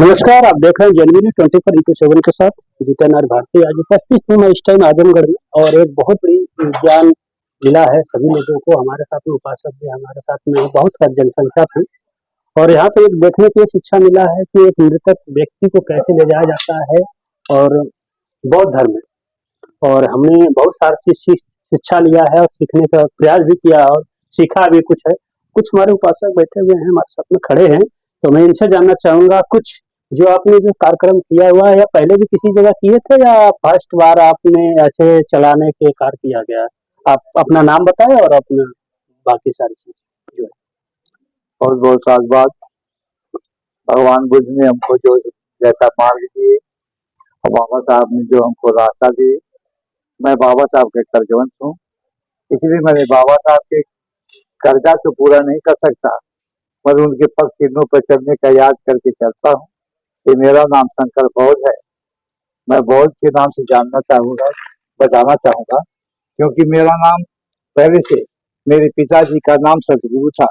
नमस्कार, आप देख रहे हैं जनविनी 24x7 के साथ जितेंद्र आर भारती। आज उपस्थित हूँ मैं इस टाइम आजमगढ़ में और एक बहुत बड़ी ज्ञान मिला है सभी लोगों को। हमारे साथ में उपासक भी हमारे साथ में बहुत सारी जनसंख्या थी और यहाँ पे एक देखने की शिक्षा मिला है कि एक मृतक व्यक्ति को कैसे ले जाया जाता है और बौद्ध धर्म में। और हमने बहुत सारी शिक्षा लिया है और सीखने का प्रयास भी किया और सीखा भी कुछ है। कुछ हमारे उपासक बैठे हुए हैं, हमारे साथ में खड़े हैं, तो मैं इनसे जानना चाहूंगा कुछ जो आपने जो कार्यक्रम किया हुआ है या पहले भी किसी जगह किए थे या फर्स्ट बार आपने ऐसे चलाने के कार्य किया गया। आप अपना नाम बताएं और अपना बाकी सारी चीज जो है। बहुत बहुत साधुवाद। भगवान बुद्ध ने हमको जो जैसा मार्ग दिए और बाबा साहब ने जो हमको रास्ता दिए, मैं बाबा साहब के कर्जवंश हूँ। इसलिए मैंने बाबा साहब के कर्जा तो पूरा नहीं कर सकता, पर उनके पग चिन्हों पर चलने का याद करके चलता हूँ। ये मेरा नाम शंकर बौद्ध है। मैं बौद्ध के नाम से जानना चाहूँगा, बताना चाहूँगा, क्योंकि मेरा नाम पहले से मेरे पिताजी का नाम सतगुरु था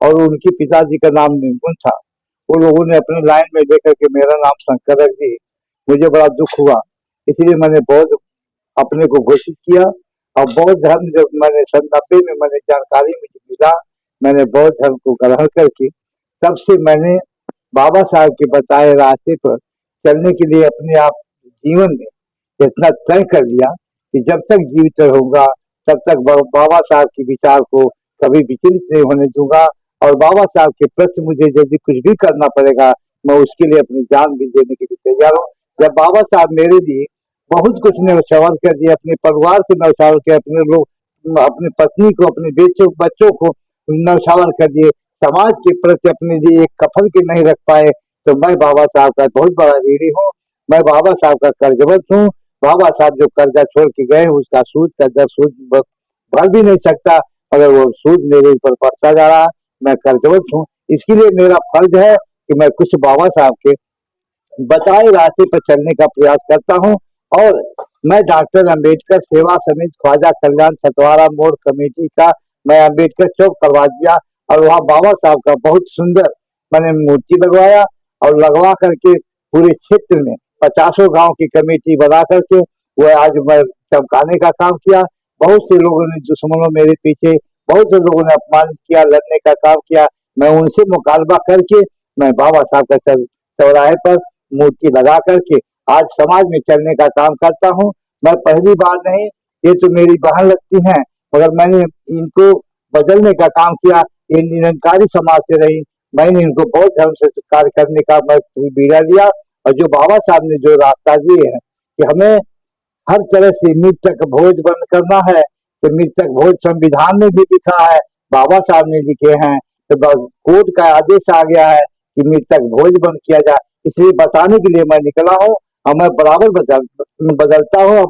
और उनके पिताजी का नाम निर्गुण था। वो लोगों ने अपने लाइन में लेकर के मेरा नाम शंकर रख दिए। मुझे बड़ा दुख हुआ, इसलिए मैंने बौद्ध अपने को घोषित किया। और बौद्ध धर्म जब मैंने 90 में मैंने जानकारी मुझे मिला, मैंने बौद्ध धर्म को ग्रहण करके तब से मैंने बाबा साहब के बताए रास्ते पर चलने के लिए अपने आप जीवन में इतना तय कर लिया कि जब तक जीवित रहूंगा तब तक बाबा साहब के विचार को कभी विचलित नहीं होने दूंगा। और बाबा साहब के प्रति मुझे यदि कुछ भी करना पड़ेगा, मैं उसके लिए अपनी जान भी देने के लिए तैयार हूँ। जब बाबा साहब मेरे लिए बहुत कुछ न्यौछावर कर दिया, अपने परिवार से न्यौछावर किया, अपने लोग, अपनी पत्नी को, अपने बच्चों को न्यौछावर कर दिए, समाज के प्रति अपने लिए एक कफन के नहीं रख पाए, तो मैं बाबा साहब का बहुत बड़ा ऋणी हूँ। मैं बाबा साहब का कर्जवश हूँ। बाबा साहब जो कर्जा छोड़ के गए, उसका सूद का दर सूद भर भी नहीं सकता, अगर वो सूद मेरे ऊपर बढ़ता जा रहा, मैं कर्जवश हूँ। इसके लिए मेरा फर्ज है कि मैं कुछ बाबा साहब के बताए रास्ते पर चलने का प्रयास करता हूँ। और मैं डॉक्टर अंबेडकर सेवा समिति ख्वाजा कल्याण छतवारा मोड़ कमेटी का मैं अंबेडकर चौक करवा दिया और वहाँ बाबा साहब का बहुत सुंदर मैंने मूर्ति लगवाया और लगवा करके पूरे क्षेत्र में 50 गांव की कमेटी बना करके वो आज मैं चमकाने का काम किया। बहुत से लोगों ने, दुश्मनों मेरे पीछे, बहुत से लोगों ने अपमानित किया, लड़ने का काम किया, मैं उनसे मुकाबला करके मैं बाबा साहब का चौराहे पर मूर्ति लगा करके आज समाज में चलने का काम करता हूँ। मैं पहली बार नहीं, ये तो मेरी बहन लगती हैं, मगर मैंने इनको बदलने का काम किया। ये निरंकारी समाज से रही, मैंने इनको बौद्ध धर्म से कार्य करने का मैं बीड़ा लिया। और जो बाबा साहब ने जो रास्ता दिए हैं कि हमें हर तरह से मृतक भोज बंद करना है, तो मृतक भोज संविधान में भी लिखा है, बाबा साहब ने लिखे हैं, तो कोर्ट का आदेश आ गया है कि मृतक भोज बंद किया जाए। इसलिए बताने के लिए मैं निकला हूँ और मैं बराबर बदलता हूँ और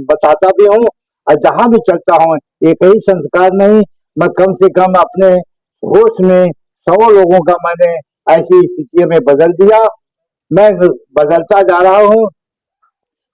बताता भी हूँ। और जहां भी चलता हूँ एक ही संस्कार नहीं, मैं कम से कम अपने होश में 100 लोगों का मैंने ऐसी स्थितियों में बदल दिया। मैं बदलता जा रहा हूँ।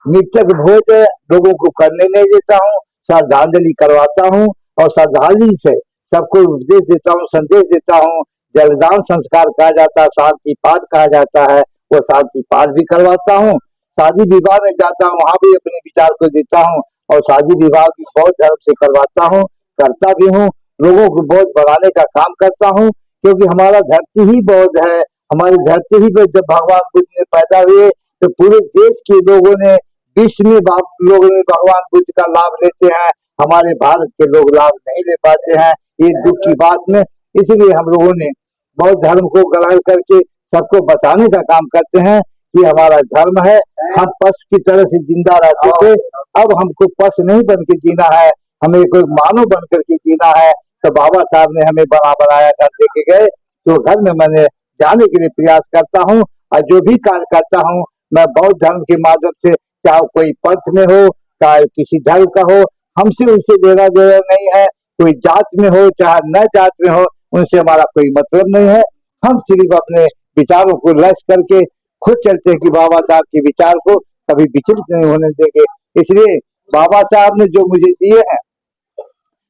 मृतक भोज लोगों को करने नहीं देता हूँ, श्रद्धांजलि करवाता हूँ और श्रद्धांजलि से सबको उपदेश देता हूँ, संदेश देता हूँ। जलदान संस्कार कहा जाता है, शांति पाठ कहा जाता है, वो शांति पाठ भी करवाता हूँ। शादी विवाह में जाता हूँ, वहां भी अपने विचार को देता हूँ और शादी विवाह भी बौद्ध धर्म से करवाता हूँ, करता भी हूँ। लोगों को बौद्ध बढ़ाने का काम करता हूँ, क्योंकि हमारा धरती ही बौद्ध है। हमारी धरती ही पे जब भगवान बुद्ध ने पैदा हुए तो पूरे देश के लोगों ने, विश्व में लोगों ने भगवान बुद्ध का लाभ लेते हैं, हमारे भारत के लोग लाभ नहीं ले पाते हैं। ये दुख की बात में, इसलिए हम लोगों ने बौद्ध धर्म को ग्रहण करके सबको बताने का काम करते हैं कि हमारा धर्म है। हम पशु की तरह से जिंदा रहते थे, अब हमको पशु नहीं बन के जीना है, हमें कोई मानव बन करके जीना है। तो बाबा साहब ने हमें बनाया घर देके गए, तो घर में मैंने जाने के लिए प्रयास करता हूँ। और जो भी कार्य करता हूँ मैं बौद्ध धर्म के माध्यम से, चाहे कोई पंथ में हो, चाहे किसी धर्म का हो, हमसे उनसे लेना देना नहीं है। कोई जात में हो चाहे न जात में हो, उनसे हमारा कोई मतलब नहीं है। हम सिर्फ अपने विचारों को लक्ष्य करके खुद चलते हैं कि बाबा साहब के विचार को कभी विचलित नहीं होने देंगे। इसलिए बाबा साहब ने जो मुझे दिए हैं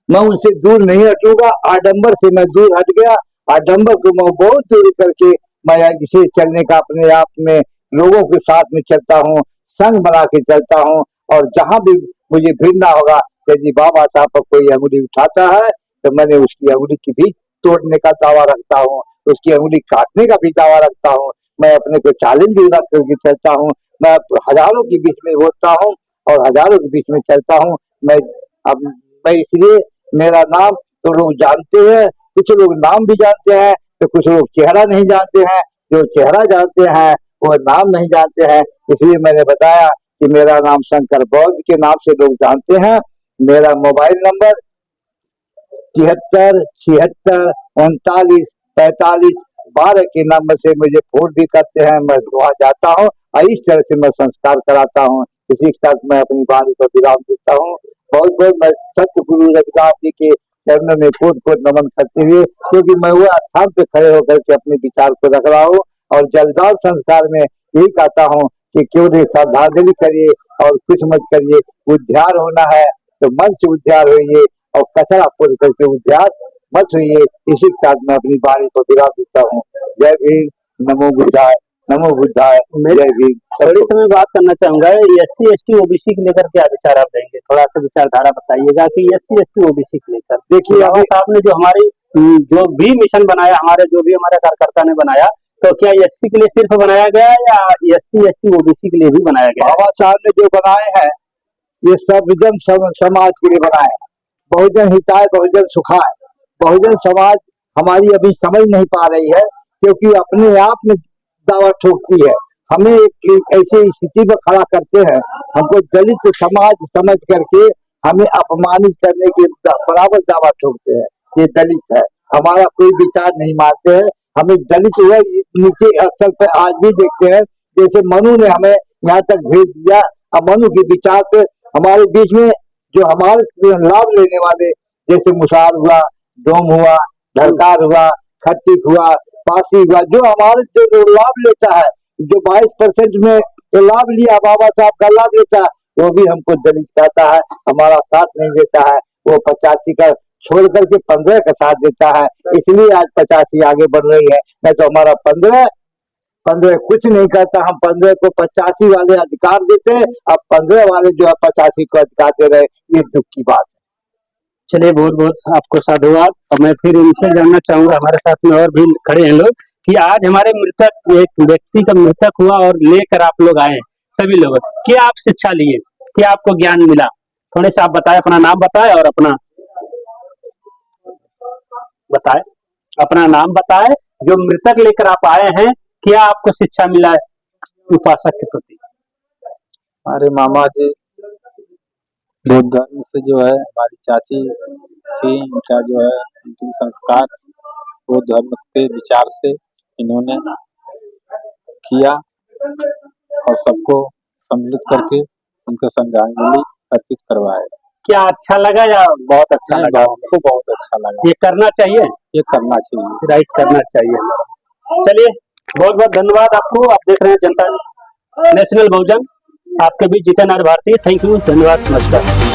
मैं उनसे दूर नहीं हटूंगा। आडंबर से मैं दूर हट गया, आडंबर को मैं बहुत दूर करके मैं इसे चलने का अपने आप में लोगों के साथ में चलता हूँ, संग बना के चलता हूँ। और जहाँ भी मुझे भिड़ना होगा, यदि बाबा साहब पर कोई अंगुली उठाता है तो मैंने उसकी अंगुली की भी तोड़ने का दावा रखता हूँ, उसकी अंगुली काटने का भी दावा रखता हूँ। मैं अपने को चैलेंज भी रख करके चलता हूँ। मैं हजारों के बीच में बोलता हूँ और हजारों के बीच में चलता हूँ। मैं अब मैं इसलिए मेरा नाम तो लोग जानते हैं, कुछ लोग नाम भी जानते हैं तो कुछ लोग चेहरा नहीं जानते हैं। जो चेहरा जानते हैं वो नाम नहीं जानते हैं। इसलिए मैंने बताया कि मेरा नाम शंकर बौद्ध के नाम से लोग जानते हैं। मेरा मोबाइल नंबर 73 76 39 45 12 के नंबर से मुझे फोन भी करते हैं। मैं वहाँ जाता हूँ और इस तरह से मैं संस्कार कराता हूँ। इसी के साथ मैं अपनी वाणी को विराम देता हूँ। बहुत बहुत मैं सतगुरु रविदास जी के चरणों में कोट कोट नमन करते हुए, क्योंकि मैं वो स्थान पे खड़े होकर के अपने विचार को रख रहा हूँ। और जलदार संस्कार में यही कहता हूँ कि क्यों नहीं श्रद्धांजलि करिए और कुछ मत करिए। उद्धार होना है तो मन से उद्धार होइए और कचरा फोड़ करके उद्धार मत होइए। इसी के साथ मैं अपनी वाणी को विराम देता हूँ। जय भीम, नमो बुद्धाय, नमो बुद्धाय, जय भीम। थोड़ी समय बात करना चाहूंगा, SC ST OBC को लेकर क्या विचार आप देंगे? थोड़ा सा विचारधारा बताइएगा कि SC ST OBC को लेकर। देखिए बाबा साहब ने जो हमारी जो भी मिशन बनाया, जो भी हमारे कार्यकर्ता ने बनाया, तो क्या SC के लिए सिर्फ बनाया गया या SC ST OBC के लिए भी बनाया गया? बाबा साहब ने जो बनाए हैं ये सर्वजन समाज के लिए बनाए हैं। बहुजन हिताय बहुजन सुखाय। बहुजन समाज हमारी अभी समझ नहीं पा रही है, क्योंकि अपने आप में दावा ठोकती है। हमें एक ऐसी स्थिति पर खड़ा करते हैं, हमको दलित समाज समझ करके हमें अपमानित करने के बराबर दावा ठोकते हैं। ये दलित है, हमारा कोई विचार नहीं मानते हैं। हमें दलित हुआ नीचे स्तर पर आज भी देखते हैं। जैसे मनु ने हमें यहाँ तक भेज दिया, अब मनु के विचार पे हमारे बीच में जो हमारे लाभ लेने वाले, जैसे मुसार हुआ, डोम हुआ, ढलकार हुआ, खट्टिक हुआ, पासी हुआ, जो हमारे जो लाभ लेता है, जो 22% में लाभ लिया, बाबा साहब का लाभ लेता है, वो भी हमको दलित कहता है, हमारा साथ नहीं देता है। वो 85 का छोड़ करके 15 का साथ देता है। इसलिए आज 85 आगे बढ़ रही है। नहीं तो हमारा 15 कुछ नहीं करता। हम 15 को 85 वाले अधिकार देते हैं, अब 15 वाले जो है 85 को अधिकार दे रहे, ये दुख की बात है। चलिए, बहुत बहुत आपको साधुवाद। और मैं फिर इनसे जानना चाहूंगा, हमारे साथ में और भी खड़े हैं लोग, कि आज हमारे मृतक एक व्यक्ति का मृतक हुआ और लेकर आप लोग आए, सभी लोग, क्या आप शिक्षा लिए, क्या आपको ज्ञान मिला? थोड़े से आप बताएं, अपना नाम बताएं और अपना नाम बताएं। जो मृतक लेकर आप आए हैं, क्या आपको शिक्षा मिला है उपासक के प्रति? हमारे मामा जी बौद्ध धर्म से जो है, हमारी चाची थी, उनका जो है अंतिम संस्कार बौद्ध धर्म के विचार से इन्होंने किया और सबको सम्मिलित करके उनको श्रद्धांजलि अर्पित करवाया। क्या अच्छा लगा या बहुत अच्छा लगा? हमको बहुत अच्छा लगा। ये करना चाहिए, ये करना चाहिए, राइट करना चाहिए। चलिए, बहुत बहुत धन्यवाद आपको। आप देख रहे हैं जनता नेशनल बहुजन, आपके बीच जितेंद्र भारती। थैंक यू, धन्यवाद, नमस्कार।